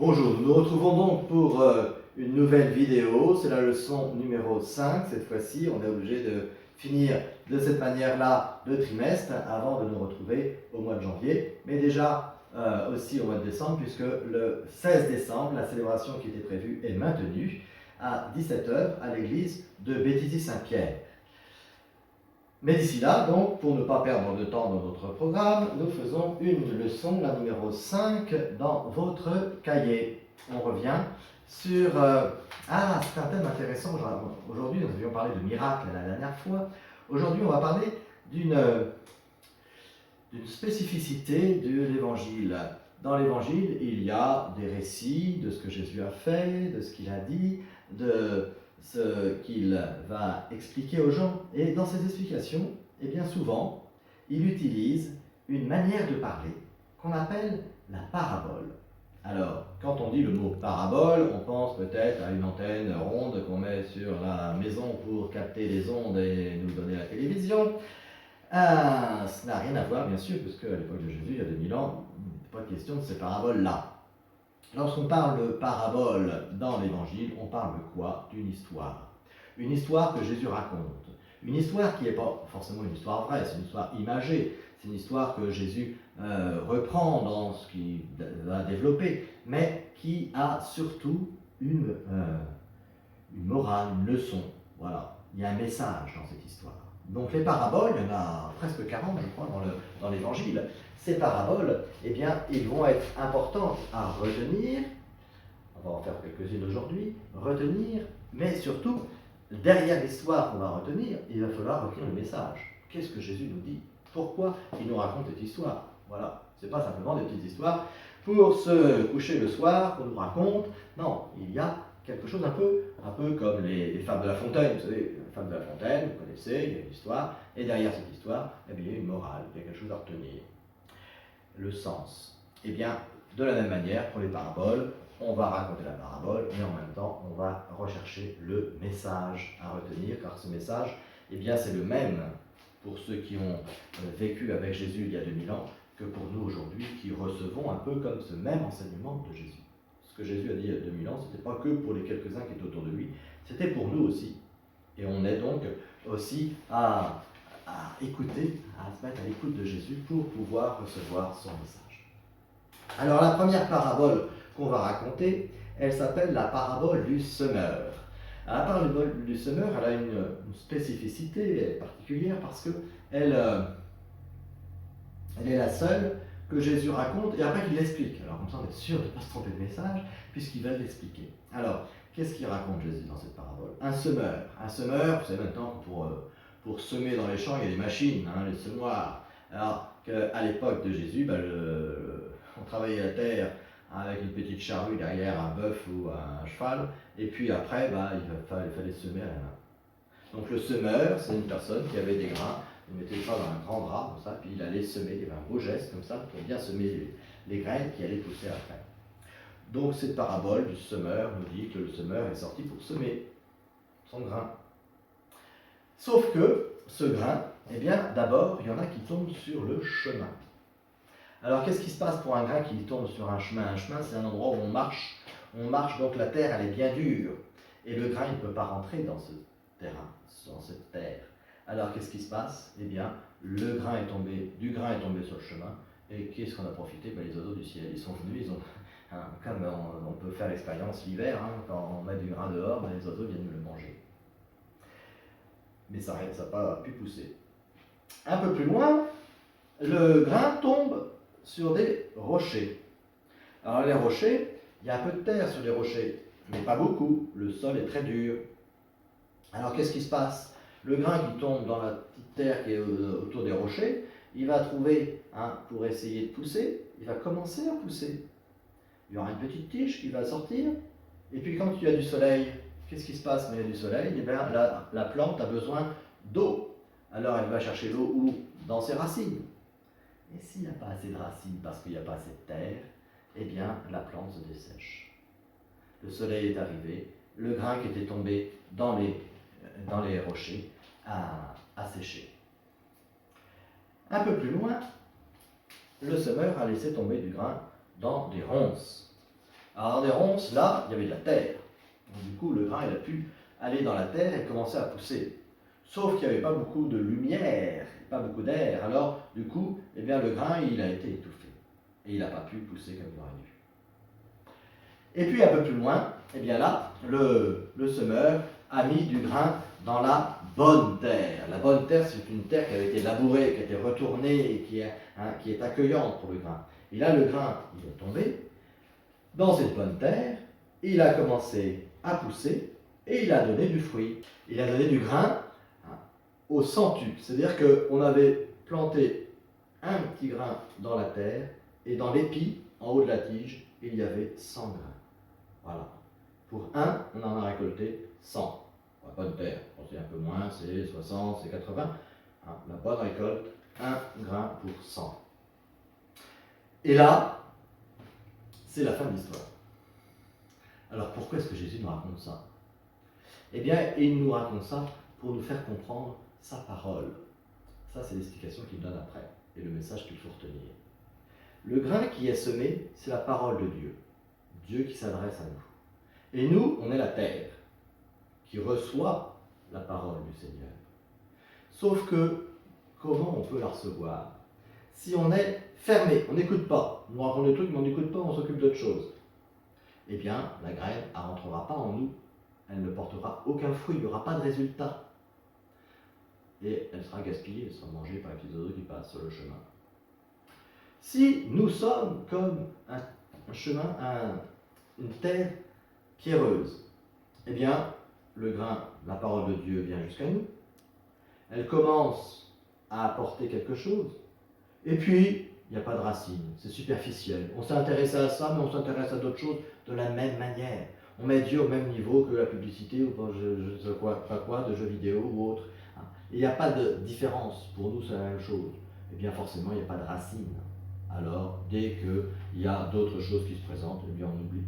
Bonjour, nous nous retrouvons donc pour une nouvelle vidéo, c'est la leçon numéro 5 cette fois-ci. On est obligé de finir de cette manière-là le trimestre avant de nous retrouver au mois de janvier, mais déjà aussi au mois de décembre, puisque le 16 décembre, la célébration qui était prévue est maintenue à 17 h à l'église de Béthisy-Saint-Pierre. Mais d'ici là, donc, pour ne pas perdre de temps dans notre programme, nous faisons une leçon, la numéro 5, dans votre cahier. On revient sur... c'est un thème intéressant. Aujourd'hui, nous avions parlé de miracles la dernière fois. Aujourd'hui, on va parler d'une spécificité de l'Évangile. Dans l'Évangile, il y a des récits de ce que Jésus a fait, de ce qu'il a dit, de ce qu'il va expliquer aux gens. Et dans ces explications, eh bien souvent, il utilise une manière de parler qu'on appelle la parabole. Alors, quand on dit le mot parabole, on pense peut-être à une antenne ronde qu'on met sur la maison pour capter les ondes et nous donner la télévision. Ça n'a rien à voir, bien sûr, puisque à l'époque de Jésus, il y a 2000 ans, il n'est pas question de ces paraboles-là. Lorsqu'on parle de parabole dans l'Évangile, on parle de quoi? D'une histoire. Une histoire que Jésus raconte. Une histoire qui n'est pas forcément une histoire vraie, c'est une histoire imagée. C'est une histoire que Jésus reprend dans ce qu'il va développer, mais qui a surtout une morale, une leçon. Voilà, il y a un message dans cette histoire. Donc les paraboles, il y en a presque 40, je crois, dans l'Évangile. Ces paraboles, eh bien, ils vont être importantes à retenir. On va en faire quelques-unes aujourd'hui. Retenir, mais surtout, derrière l'histoire qu'on va retenir, il va falloir retenir le message. Qu'est-ce que Jésus nous dit? Pourquoi il nous raconte cette histoire? Voilà, ce n'est pas simplement des petites histoires pour se coucher le soir qu'on nous raconte. Non, il y a quelque chose un peu comme les fables de La Fontaine. Vous savez, les fables de La Fontaine, vous connaissez, il y a une histoire, et derrière cette histoire, eh bien, il y a une morale, il y a quelque chose à retenir. Le sens. Eh bien, de la même manière, pour les paraboles, on va raconter la parabole, mais en même temps, on va rechercher le message à retenir, car ce message, eh bien, c'est le même pour ceux qui ont vécu avec Jésus il y a 2000 ans, que pour nous aujourd'hui, qui recevons un peu comme ce même enseignement de Jésus. Ce que Jésus a dit il y a 2000 ans, ce n'était pas que pour les quelques-uns qui étaient autour de lui, c'était pour nous aussi. Et on est donc aussi à écouter, à se mettre à l'écoute de Jésus pour pouvoir recevoir son message. Alors la première parabole qu'on va raconter, elle s'appelle la parabole du semeur. La parabole du semeur, elle a une spécificité particulière parce qu'elle est la seule que Jésus raconte et après qu'il l'explique. Alors comme ça on est sûr de ne pas se tromper de message puisqu'il va l'expliquer. Alors, qu'est-ce qu'il raconte Jésus dans cette parabole? Un semeur. Un semeur, vous savez maintenant que pour semer dans les champs, il y a des machines, les semoirs. Alors qu'à l'époque de Jésus, on travaillait la terre avec une petite charrue derrière un bœuf ou un cheval, et puis après, il fallait semer à la main. Donc le semeur, c'est une personne qui avait des grains, il mettait ça dans un grand drap, comme ça, puis il allait semer, il y avait un beau geste comme ça, pour bien semer les graines qui allaient pousser après. Donc cette parabole du semeur nous dit que le semeur est sorti pour semer son grain. Sauf que ce grain, eh bien d'abord, il y en a qui tombent sur le chemin. Alors qu'est-ce qui se passe pour un grain qui tombe sur un chemin? Un chemin, c'est un endroit où on marche. On marche, donc la terre, elle est bien dure. Et le grain, il ne peut pas rentrer dans ce terrain, dans cette terre. Alors qu'est-ce qui se passe? Eh bien, du grain est tombé sur le chemin. Et qu'est-ce qu'on a profité? Les oiseaux du ciel, ils sont venus, comme on peut faire l'expérience l'hiver, quand on met du grain dehors, les oiseaux viennent le manger. Mais ça n'a pas pu pousser. Un peu plus loin, le grain tombe sur des rochers. Alors les rochers, il y a un peu de terre sur les rochers, mais pas beaucoup, le sol est très dur. Alors qu'est-ce qui se passe? Le grain qui tombe dans la petite terre qui est autour des rochers, il va trouver, pour essayer de pousser, il va commencer à pousser. Il y aura une petite tige qui va sortir, et puis quand il y a du soleil, qu'est-ce qui se passe quand il y a du soleil? Eh bien, la plante a besoin d'eau. Alors elle va chercher l'eau où? Dans ses racines. Et s'il n'y a pas assez de racines parce qu'il n'y a pas assez de terre, eh bien la plante se dessèche. Le soleil est arrivé, le grain qui était tombé dans les rochers a séché. Un peu plus loin, le semeur a laissé tomber du grain dans des ronces. Alors dans des ronces, là, il y avait de la terre. Donc, du coup, le grain, il a pu aller dans la terre et commencer à pousser. Sauf qu'il n'y avait pas beaucoup de lumière, pas beaucoup d'air. Alors, du coup, eh bien, le grain, il a été étouffé. Et il n'a pas pu pousser comme il aurait dû. Et puis, un peu plus loin, eh bien là, le semeur a mis du grain dans la bonne terre. La bonne terre, c'est une terre qui avait été labourée, qui a été retournée et qui est accueillante pour le grain. Et là, le grain, il est tombé dans cette bonne terre, il a commencé à pousser et il a donné du fruit. Il a donné du grain au centuple. C'est-à-dire qu'on avait planté un petit grain dans la terre et dans l'épi, en haut de la tige, il y avait 100 grains. Voilà. Pour un, on en a récolté 100. La bonne terre, c'est un peu moins, c'est 60, c'est 80. La bonne récolte, 1 grain pour 100. Et là, c'est la fin de l'histoire. Alors pourquoi est-ce que Jésus nous raconte ça? Eh bien, il nous raconte ça pour nous faire comprendre sa parole. Ça, c'est l'explication qu'il donne après, et le message qu'il faut retenir. Le grain qui est semé, c'est la parole de Dieu. Dieu qui s'adresse à nous. Et nous, on est la terre qui reçoit la parole du Seigneur. Sauf que, comment on peut la recevoir? Si on est fermé, on n'écoute pas, on nous raconte des trucs, mais on n'écoute pas, on s'occupe d'autre chose. Eh bien, la graine, elle ne rentrera pas en nous. Elle ne portera aucun fruit, il n'y aura pas de résultat. Et elle sera gaspillée, elle sera mangée par les petits oiseaux qui passent sur le chemin. Si nous sommes comme un chemin, une terre pierreuse, eh bien, le grain, la parole de Dieu vient jusqu'à nous. Elle commence à apporter quelque chose. Et puis, il n'y a pas de racines, c'est superficiel. On s'est intéressé à ça, mais on s'intéresse à d'autres choses de la même manière. On met Dieu au même niveau que la publicité ou je ne sais quoi, de jeux vidéo ou autre. Il n'y a pas de différence. Pour nous, c'est la même chose. Eh bien, forcément, il n'y a pas de racines. Alors, dès qu'il y a d'autres choses qui se présentent, eh bien, on oublie.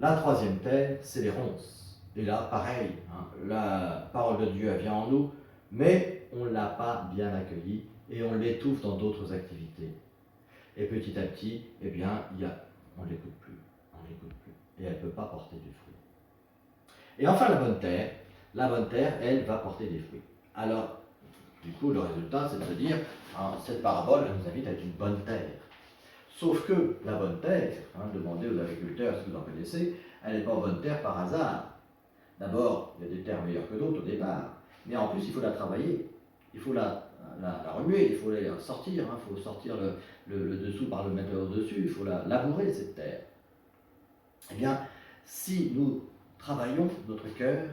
La troisième terre, c'est les ronces. Et là, pareil, la parole de Dieu, elle vient en nous, mais on ne l'a pas bien accueillie et on l'étouffe dans d'autres activités. Et petit à petit, eh bien, on ne l'écoute plus. Et elle ne peut pas porter du fruit. Et enfin, la bonne terre, elle va porter des fruits. Alors, du coup, le résultat, c'est de se dire, cette parabole nous invite à être une bonne terre. Sauf que la bonne terre, demandez aux agriculteurs ce que vous en connaissez, elle n'est pas bonne terre par hasard. D'abord, il y a des terres meilleures que d'autres au départ, mais en plus, il faut la travailler. Il faut la remuer, il faut la sortir, il faut sortir le dessous par le mettre au-dessus, il faut la labourer, cette terre. Eh bien, si nous travaillons notre cœur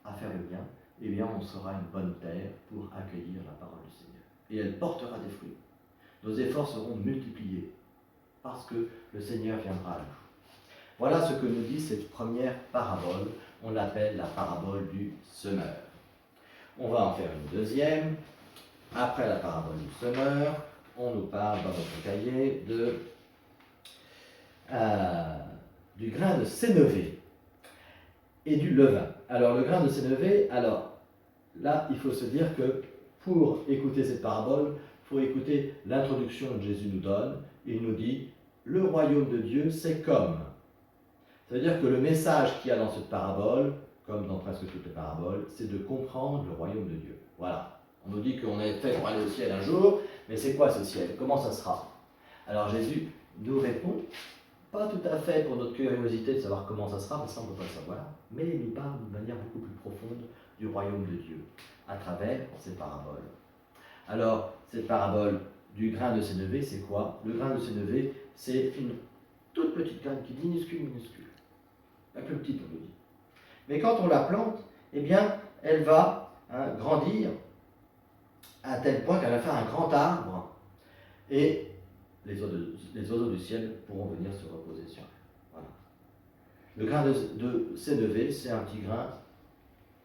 à faire le bien, eh bien, on sera une bonne terre pour accueillir la parole du Seigneur. Et elle portera des fruits. Nos efforts seront multipliés parce que le Seigneur viendra à nous. Voilà ce que nous dit cette première parabole. On l'appelle la parabole du semeur. On va en faire une deuxième. Après la parabole du semeur, on nous parle dans notre cahier du grain de sénévé et du levain. Alors le grain de sénévé, alors là il faut se dire que pour écouter cette parabole, il faut écouter l'introduction que Jésus nous donne. Il nous dit, le royaume de Dieu c'est comme. Ça veut dire que le message qu'il y a dans cette parabole, comme dans presque toutes les paraboles, c'est de comprendre le royaume de Dieu. Voilà. On nous dit qu'on est fait pour aller au ciel un jour, mais c'est quoi ce ciel? Comment ça sera? Alors Jésus nous répond, pas tout à fait pour notre curiosité de savoir comment ça sera, parce que ça on ne peut pas le savoir, mais il nous parle de manière beaucoup plus profonde du royaume de Dieu, à travers ces paraboles. Alors, cette parabole du grain de sénévé, c'est quoi? Le grain de sénévé, c'est une toute petite graine qui est minuscule. La plus petite, on nous dit. Mais quand on la plante, eh bien, elle va grandir à tel point qu'elle va faire un grand arbre et les oiseaux du ciel pourront venir se reposer sur elle. Voilà. Le grain de sénévé, c'est un petit grain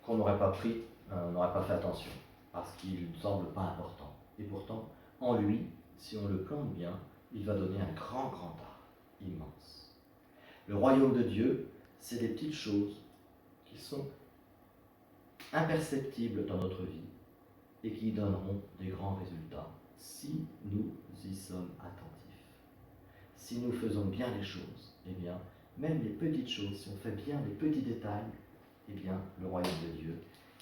qu'on n'aurait pas pris, on n'aurait pas fait attention, parce qu'il ne semble pas important. Et pourtant, en lui, si on le plante bien, il va donner un grand arbre, immense. Le royaume de Dieu, c'est des petites choses qui sont imperceptibles dans notre vie et qui donneront des grands résultats si nous y sommes attentifs. si nous faisons bien les choses, eh bien, même les petites choses, si on fait bien les petits détails, eh bien, le royaume de Dieu,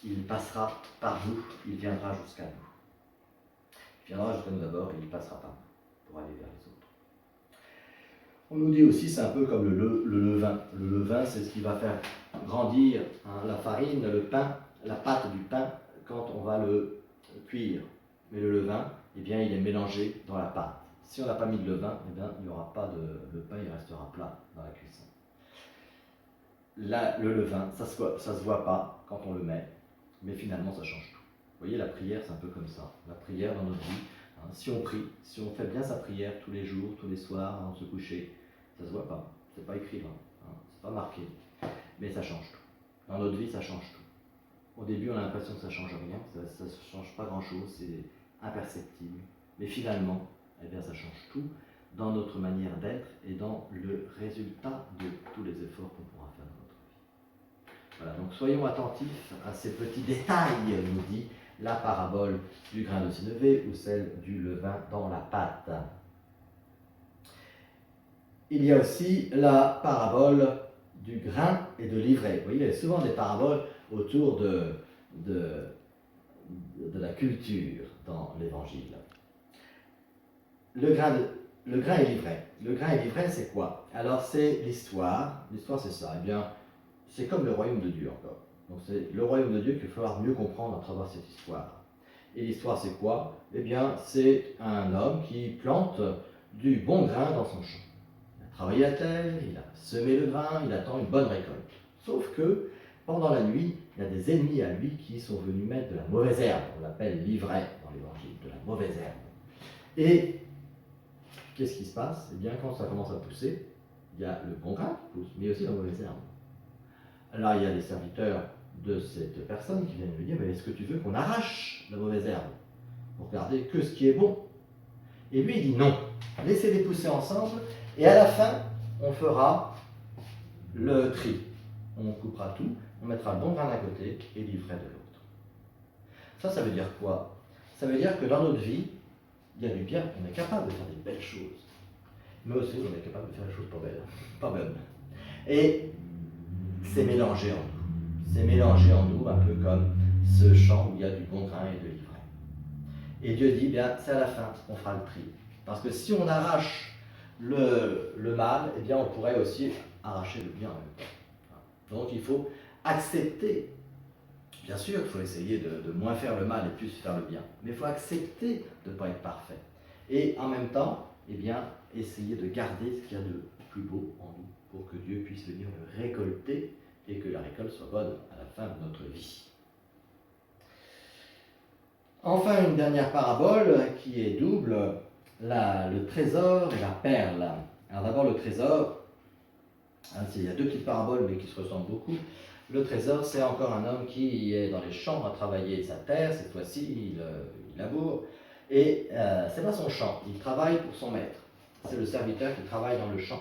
il passera par nous, il viendra jusqu'à nous. Il viendra jusqu'à nous d'abord et il passera par nous pour aller vers les autres. On nous dit aussi, c'est un peu comme le levain. Le levain, c'est ce qui va faire grandir la farine, le pain, la pâte du pain, quand on va le cuire. Mais le levain, eh bien, il est mélangé dans la pâte. Si on n'a pas mis de levain, eh bien, il n'y aura pas le pain, il restera plat dans la cuisson. Là, le levain, ça se voit pas quand on le met, mais finalement, ça change tout. Vous voyez, la prière, c'est un peu comme ça. La prière dans notre vie, si on prie, si on fait bien sa prière tous les jours, tous les soirs, avant de se coucher, ça se voit pas. C'est pas écrit, c'est pas marqué, mais ça change tout. Dans notre vie, ça change tout. Au début, on a l'impression que ça change rien, ça ne change pas grand-chose, c'est imperceptible. Mais finalement, eh bien, ça change tout dans notre manière d'être et dans le résultat de tous les efforts qu'on pourra faire dans notre vie. Voilà, donc soyons attentifs à ces petits détails, nous dit la parabole du grain de sénévé ou celle du levain dans la pâte. Il y a aussi la parabole du grain et de l'ivraie. Vous voyez, il y a souvent des paraboles autour de la culture dans l'Évangile. Le grain et l'ivraie. Le grain et l'ivraie, c'est quoi? Alors, c'est l'histoire. L'histoire, c'est ça. Eh bien, c'est comme le royaume de Dieu encore. Donc, c'est le royaume de Dieu qu'il va falloir mieux comprendre à travers cette histoire. Et l'histoire, c'est quoi? Eh bien, c'est un homme qui plante du bon grain dans son champ. Il a travaillé la terre, il a semé le grain, il attend une bonne récolte. Sauf que, pendant la nuit, il y a des ennemis à lui qui sont venus mettre de la mauvaise herbe. On l'appelle l'ivraie dans l'Évangile, de la mauvaise herbe. Et qu'est-ce qui se passe? Eh bien, quand ça commence à pousser, il y a le bon grain qui pousse, mais aussi la mauvaise herbe. Alors, il y a des serviteurs de cette personne qui viennent lui dire, mais est-ce que tu veux qu'on arrache la mauvaise herbe pour garder que ce qui est bon? Et lui, il dit non, laissez-les pousser ensemble, et à la fin, on fera le tri. On coupera tout, on mettra le bon grain d'un côté et l'ivraie de l'autre. Ça veut dire quoi? Ça veut dire que dans notre vie, il y a du bien, on est capable de faire des belles choses. Mais aussi, on est capable de faire des choses pas belles, pas bonnes. Et c'est mélangé en nous. C'est mélangé en nous, un peu comme ce champ où il y a du bon grain et de l'ivraie. Et Dieu dit, bien, c'est à la fin qu'on fera le tri. Parce que si on arrache le mal, eh bien, on pourrait aussi arracher le bien en même temps. Donc, il faut accepter. Bien sûr, il faut essayer de moins faire le mal et plus faire le bien. Mais il faut accepter de ne pas être parfait. Et en même temps, eh bien, essayer de garder ce qu'il y a de plus beau en nous pour que Dieu puisse venir le récolter et que la récolte soit bonne à la fin de notre vie. Enfin, une dernière parabole qui est double, le trésor et la perle. Alors d'abord le trésor, il y a deux petites paraboles mais qui se ressemblent beaucoup. Le trésor, c'est encore un homme qui est dans les champs à travailler sa terre, cette fois-ci il laboure, et c'est pas son champ, il travaille pour son maître. C'est le serviteur qui travaille dans le champ.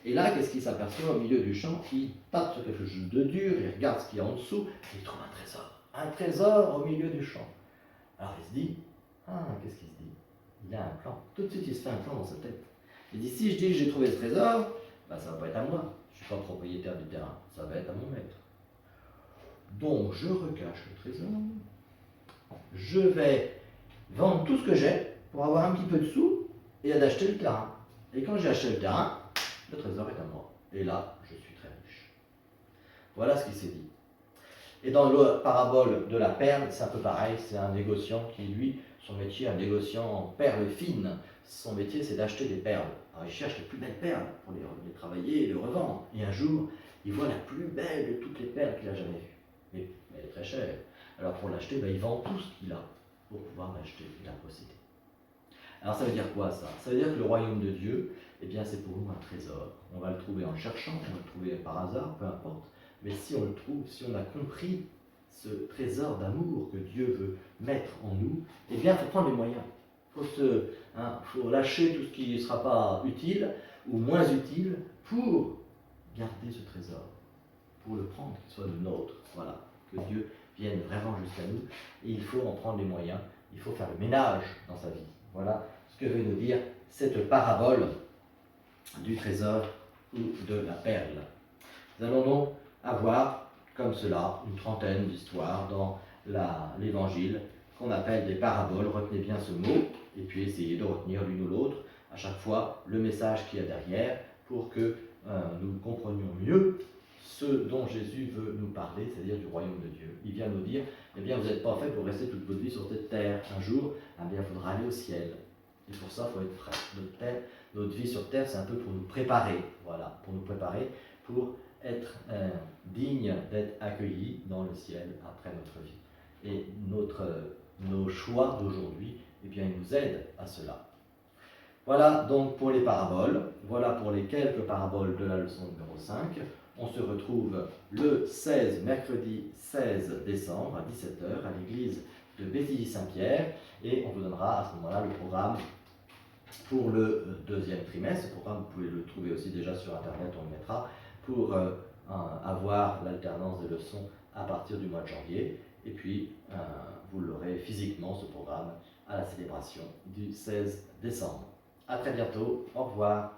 Et là, qu'est-ce qu'il s'aperçoit au milieu du champ? Il tape sur quelque chose de dur, il regarde ce qu'il y a en dessous, et il trouve un trésor. Un trésor au milieu du champ. Alors il se dit, qu'est-ce qu'il se dit? Il a un plan. Tout de suite, il se fait un plan dans sa tête. Il dit, si je dis que j'ai trouvé ce trésor, ça ne va pas être à moi. Je ne suis pas propriétaire du terrain. Ça va être à mon maître. Donc, je recache le trésor. Je vais vendre tout ce que j'ai pour avoir un petit peu de sous et d'acheter le terrain. Et quand j'ai acheté le terrain, le trésor est à moi. Et là, je suis très riche. Voilà ce qu'il s'est dit. Et dans la parabole de la perle, c'est un peu pareil, c'est un négociant qui, lui, son métier, un négociant en perles fines, son métier, c'est d'acheter des perles. Alors il cherche les plus belles perles pour les travailler et les revendre. Et un jour, il voit la plus belle de toutes les perles qu'il a jamais vues. Mais elle est très chère. Alors pour l'acheter, il vend tout ce qu'il a pour pouvoir l'acheter et la posséder. Alors ça veut dire quoi ça? Ça veut dire que le royaume de Dieu, eh bien c'est pour nous un trésor. On va le trouver en cherchant, on va le trouver par hasard, peu importe. Mais si on le trouve, si on a compris ce trésor d'amour que Dieu veut mettre en nous, eh bien, il faut prendre les moyens. Faut lâcher tout ce qui ne sera pas utile ou moins utile pour garder ce trésor, pour le prendre, qu'il soit le nôtre. Voilà, que Dieu vienne vraiment jusqu'à nous. Et il faut en prendre les moyens, il faut faire le ménage dans sa vie. Voilà ce que veut nous dire cette parabole du trésor ou de la perle. Nous allons donc avoir, comme cela, une trentaine d'histoires dans l'Évangile qu'on appelle des paraboles. Retenez bien ce mot, et puis essayez de retenir l'une ou l'autre, à chaque fois, le message qu'il y a derrière, pour que nous comprenions mieux ce dont Jésus veut nous parler, c'est-à-dire du royaume de Dieu. Il vient nous dire, eh bien, vous n'êtes pas fait pour rester toute votre vie sur cette terre. Un jour, eh bien, il faudra aller au ciel. Et pour ça, il faut être prêt. Notre vie sur terre, c'est un peu pour nous préparer, voilà, pour nous préparer, pour être digne d'être accueillis dans le ciel après notre vie. Et nos choix d'aujourd'hui, eh bien, ils nous aident à cela. Voilà donc pour les paraboles, voilà pour les quelques paraboles de la leçon numéro 5. On se retrouve le mercredi 16 décembre à 17h à l'église de Béthilly-Saint-Pierre et on vous donnera à ce moment-là le programme pour le deuxième trimestre. Ce programme, vous pouvez le trouver aussi déjà sur Internet, on le mettra, pour avoir l'alternance des leçons à partir du mois de janvier. Et puis, vous l'aurez physiquement, ce programme, à la célébration du 16 décembre. À très bientôt, au revoir.